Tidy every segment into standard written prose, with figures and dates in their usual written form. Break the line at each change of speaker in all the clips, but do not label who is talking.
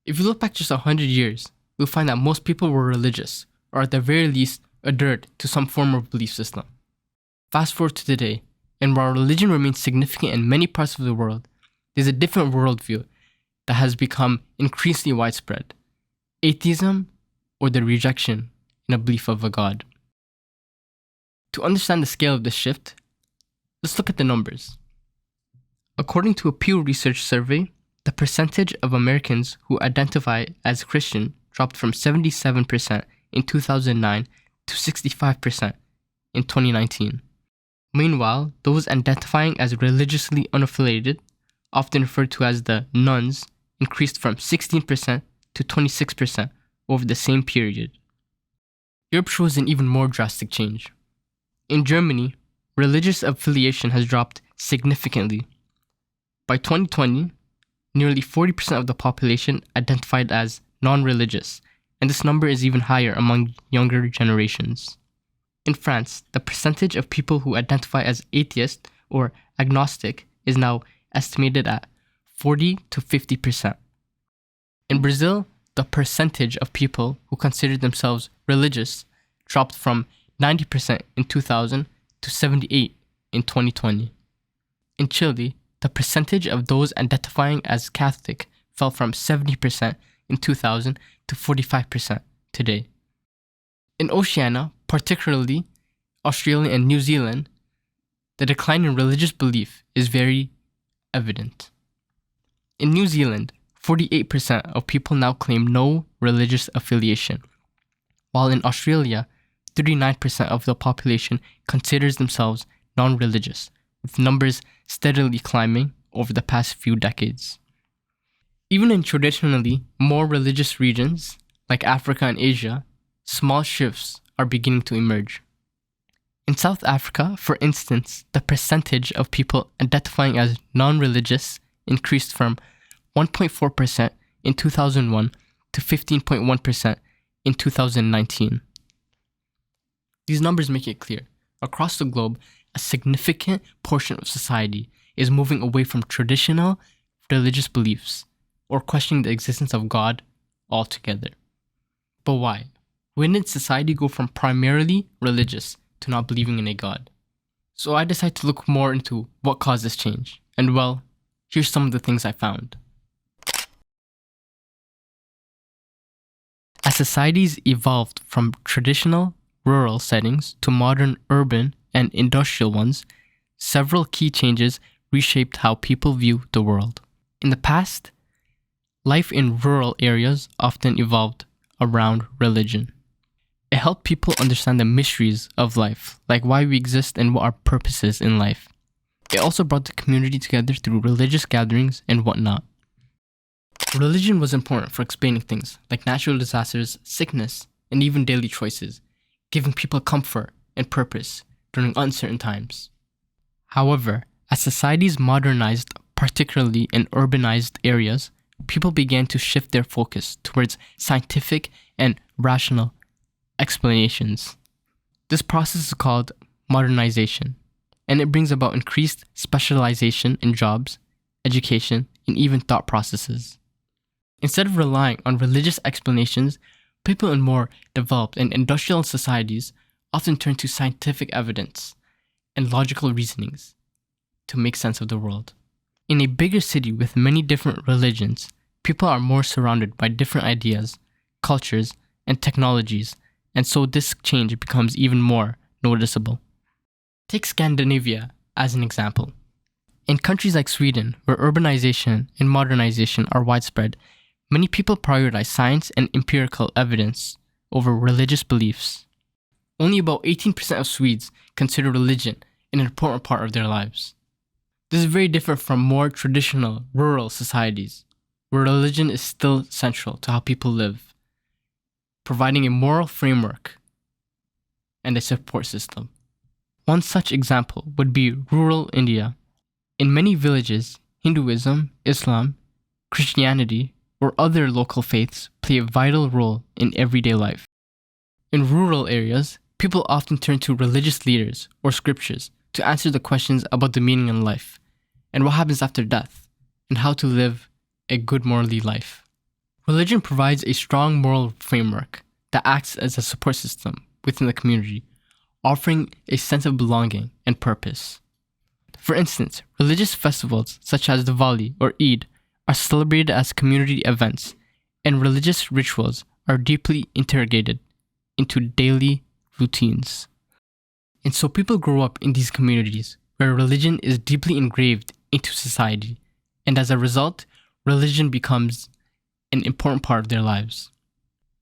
If you look back just 100 years, you'll find that most people were religious, or at the very least, adhered to some form of belief system. Fast forward to today, and while religion remains significant in many parts of the world, there's a different worldview that has become increasingly widespread: atheism, or the rejection in a belief of a God. To understand the scale of this shift, let's look at the numbers. According to a Pew Research survey, the percentage of Americans who identify as Christian dropped from 77% in 2009 to 65% in 2019. Meanwhile, those identifying as religiously unaffiliated, often referred to as the nones, increased from 16% to 26% over the same period. Europe shows an even more drastic change. In Germany, religious affiliation has dropped significantly. By 2020, nearly 40% of the population identified as non-religious, and this number is even higher among younger generations. In France, the percentage of people who identify as atheist or agnostic is now estimated at 40 to 50%. In Brazil, the percentage of people who consider themselves religious dropped from 90% in 2000 to 78% in 2020. In Chile, the percentage of those identifying as Catholic fell from 70% in 2000 to 45% today. In Oceania, particularly Australia and New Zealand, the decline in religious belief is very evident. In New Zealand, 48% of people now claim no religious affiliation, while in Australia, 39% of the population considers themselves non-religious, with numbers steadily climbing over the past few decades. Even in traditionally more religious regions, like Africa and Asia, small shifts are beginning to emerge. In South Africa, for instance, the percentage of people identifying as non-religious increased from 1.4% in 2001 to 15.1% in 2019. These numbers make it clear, across the globe, a significant portion of society is moving away from traditional religious beliefs or questioning the existence of God altogether. But why? When did society go from primarily religious to not believing in a God? So I decided to look more into what caused this change. And well, here's some of the things I found. As societies evolved from traditional rural settings to modern urban and industrial ones, several key changes reshaped how people view the world. In the past, life in rural areas often evolved around religion. It helped people understand the mysteries of life, like why we exist and what our purpose is in life. It also brought the community together through religious gatherings and whatnot. Religion was important for explaining things like natural disasters, sickness, and even daily choices, giving people comfort and purpose during uncertain times. However, as societies modernized, particularly in urbanized areas, people began to shift their focus towards scientific and rational explanations. This process is called modernization, and it brings about increased specialization in jobs, education, and even thought processes. Instead of relying on religious explanations, people in more developed and industrial societies often turn to scientific evidence and logical reasonings to make sense of the world. In a bigger city with many different religions, people are more surrounded by different ideas, cultures, and technologies, and so this change becomes even more noticeable. Take Scandinavia as an example. In countries like Sweden, where urbanization and modernization are widespread, many people prioritize science and empirical evidence over religious beliefs. Only about 18% of Swedes consider religion an important part of their lives. This is very different from more traditional rural societies, where religion is still central to how people live, providing a moral framework and a support system. One such example would be rural India. In many villages, Hinduism, Islam, Christianity, or other local faiths play a vital role in everyday life. In rural areas, people often turn to religious leaders or scriptures to answer the questions about the meaning in life and what happens after death and how to live a good morally life. Religion provides a strong moral framework that acts as a support system within the community, offering a sense of belonging and purpose. For instance, religious festivals such as Diwali or Eid are celebrated as community events, and religious rituals are deeply integrated into daily routines. And so people grow up in these communities where religion is deeply engraved into society, and as a result, religion becomes an important part of their lives.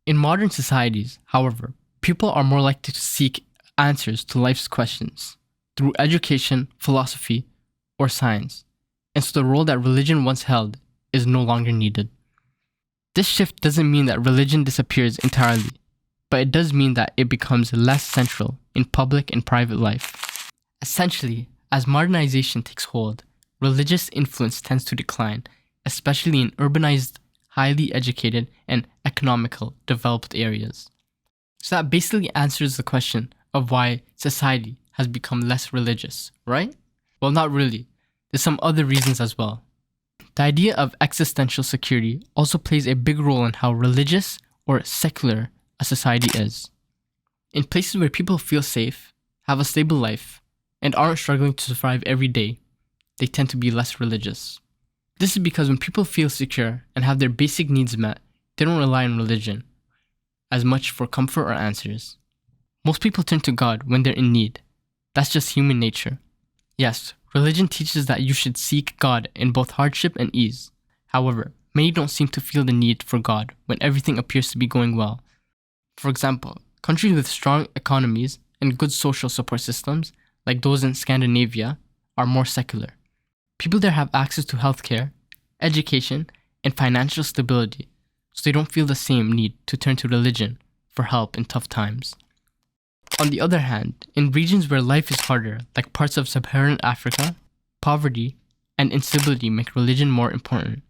In modern societies, however, people are more likely to seek answers to life's questions through education, philosophy, or science, and so the role that religion once held is no longer needed. This shift doesn't mean that religion disappears entirely, but it does mean that it becomes less central in public and private life. Essentially, as modernization takes hold, religious influence tends to decline, especially in urbanized, highly educated, and economical developed areas. So that basically answers the question of why society has become less religious, right? Well, not really. There's some other reasons as well. The idea of existential security also plays a big role in how religious or secular a society is. In places where people feel safe, have a stable life, and aren't struggling to survive every day, they tend to be less religious. This is because when people feel secure and have their basic needs met, they don't rely on religion as much for comfort or answers. Most people turn to God when they're in need. That's just human nature. Yes, religion teaches that you should seek God in both hardship and ease. However, many don't seem to feel the need for God when everything appears to be going well. For example, countries with strong economies and good social support systems, like those in Scandinavia, are more secular. People there have access to healthcare, education, and financial stability, so they don't feel the same need to turn to religion for help in tough times. On the other hand, in regions where life is harder, like parts of sub-Saharan Africa, poverty and instability make religion more important.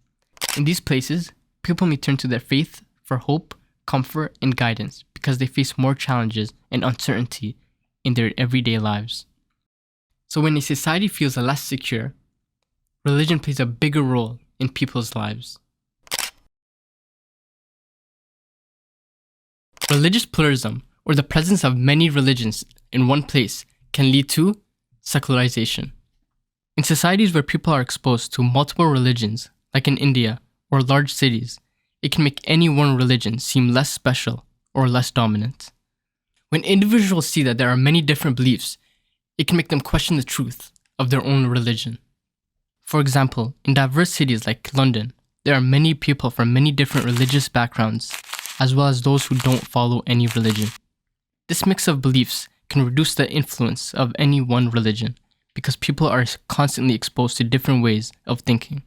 In these places, people may turn to their faith for hope, comfort, and guidance because they face more challenges and uncertainty in their everyday lives. So when a society feels less secure, religion plays a bigger role in people's lives. Religious pluralism, or the presence of many religions in one place, can lead to secularization. In societies where people are exposed to multiple religions, like in India or large cities, it can make any one religion seem less special or less dominant. When individuals see that there are many different beliefs, it can make them question the truth of their own religion. For example, in diverse cities like London, there are many people from many different religious backgrounds, as well as those who don't follow any religion. This mix of beliefs can reduce the influence of any one religion because people are constantly exposed to different ways of thinking.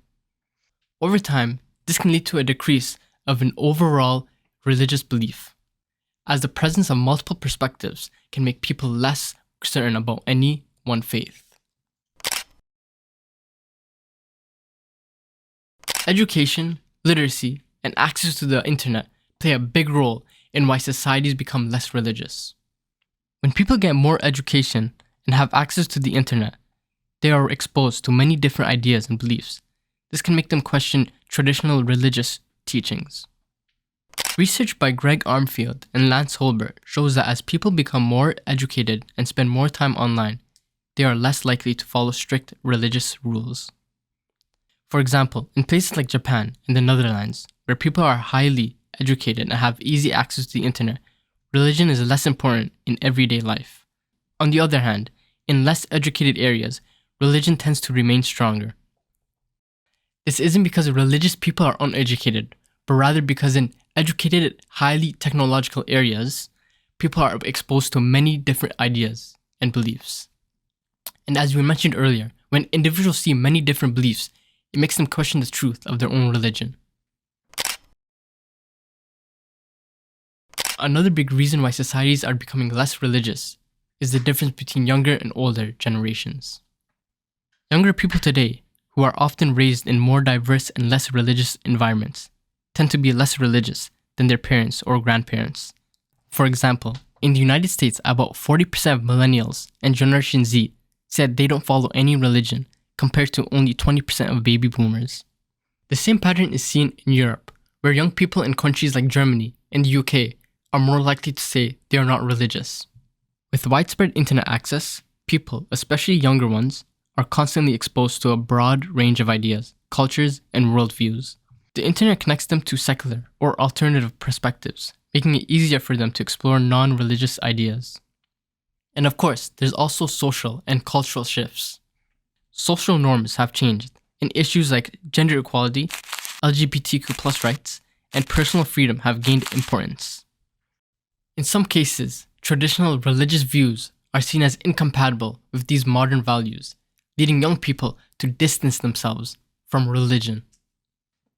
Over time, this can lead to a decrease of an overall religious belief, as the presence of multiple perspectives can make people less certain about any one faith. Education, literacy, and access to the internet play a big role in why societies become less religious. When people get more education and have access to the internet, they are exposed to many different ideas and beliefs. This can make them question traditional religious teachings. Research by Greg Armfield and Lance Holbert shows that as people become more educated and spend more time online, they are less likely to follow strict religious rules. For example, in places like Japan and the Netherlands, where people are highly educated and have easy access to the internet, religion is less important in everyday life. On the other hand, in less educated areas, religion tends to remain stronger. This isn't because religious people are uneducated, but rather because in educated, highly technological areas, people are exposed to many different ideas and beliefs. And as we mentioned earlier, when individuals see many different beliefs, it makes them question the truth of their own religion. Another big reason why societies are becoming less religious is the difference between younger and older generations. Younger people today, who are often raised in more diverse and less religious environments, tend to be less religious than their parents or grandparents. For example, in the United States, about 40% of millennials and Generation Z said they don't follow any religion, compared to only 20% of baby boomers. The same pattern is seen in Europe, where young people in countries like Germany and the UK are more likely to say they are not religious. With widespread internet access, people, especially younger ones, are constantly exposed to a broad range of ideas, cultures, and worldviews. The internet connects them to secular or alternative perspectives, making it easier for them to explore non-religious ideas. And of course, there's also social and cultural shifts. Social norms have changed, and issues like gender equality, LGBTQ+ rights, and personal freedom have gained importance. In some cases, traditional religious views are seen as incompatible with these modern values, leading young people to distance themselves from religion.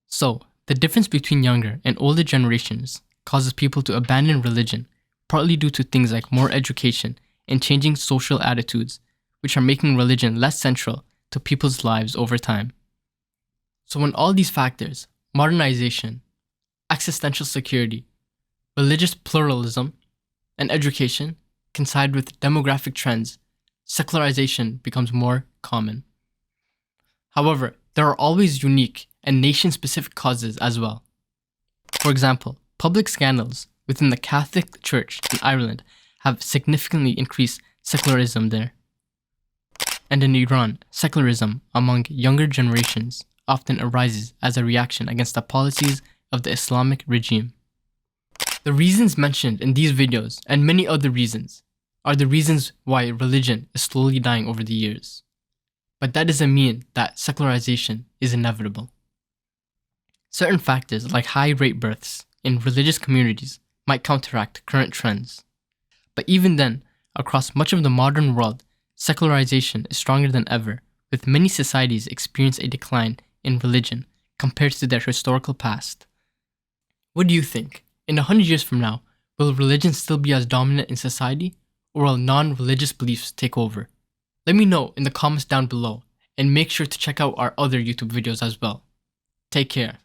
So, the difference between younger and older generations causes people to abandon religion, partly due to things like more education and changing social attitudes, which are making religion less central to people's lives over time. So when all these factors, modernization, existential security, religious pluralism, and education, coincide with demographic trends, secularization becomes more common. However, there are always unique and nation-specific causes as well. For example, public scandals within the Catholic Church in Ireland have significantly increased secularism there. And in Iran, secularism among younger generations often arises as a reaction against the policies of the Islamic regime. The reasons mentioned in these videos, and many other reasons, are the reasons why religion is slowly dying over the years. But that doesn't mean that secularization is inevitable. Certain factors like high rate births in religious communities might counteract current trends. But even then, across much of the modern world, secularization is stronger than ever, with many societies experiencing a decline in religion compared to their historical past. What do you think? In 100 years from now, will religion still be as dominant in society, or will non-religious beliefs take over? Let me know in the comments down below, and make sure to check out our other YouTube videos as well. Take care.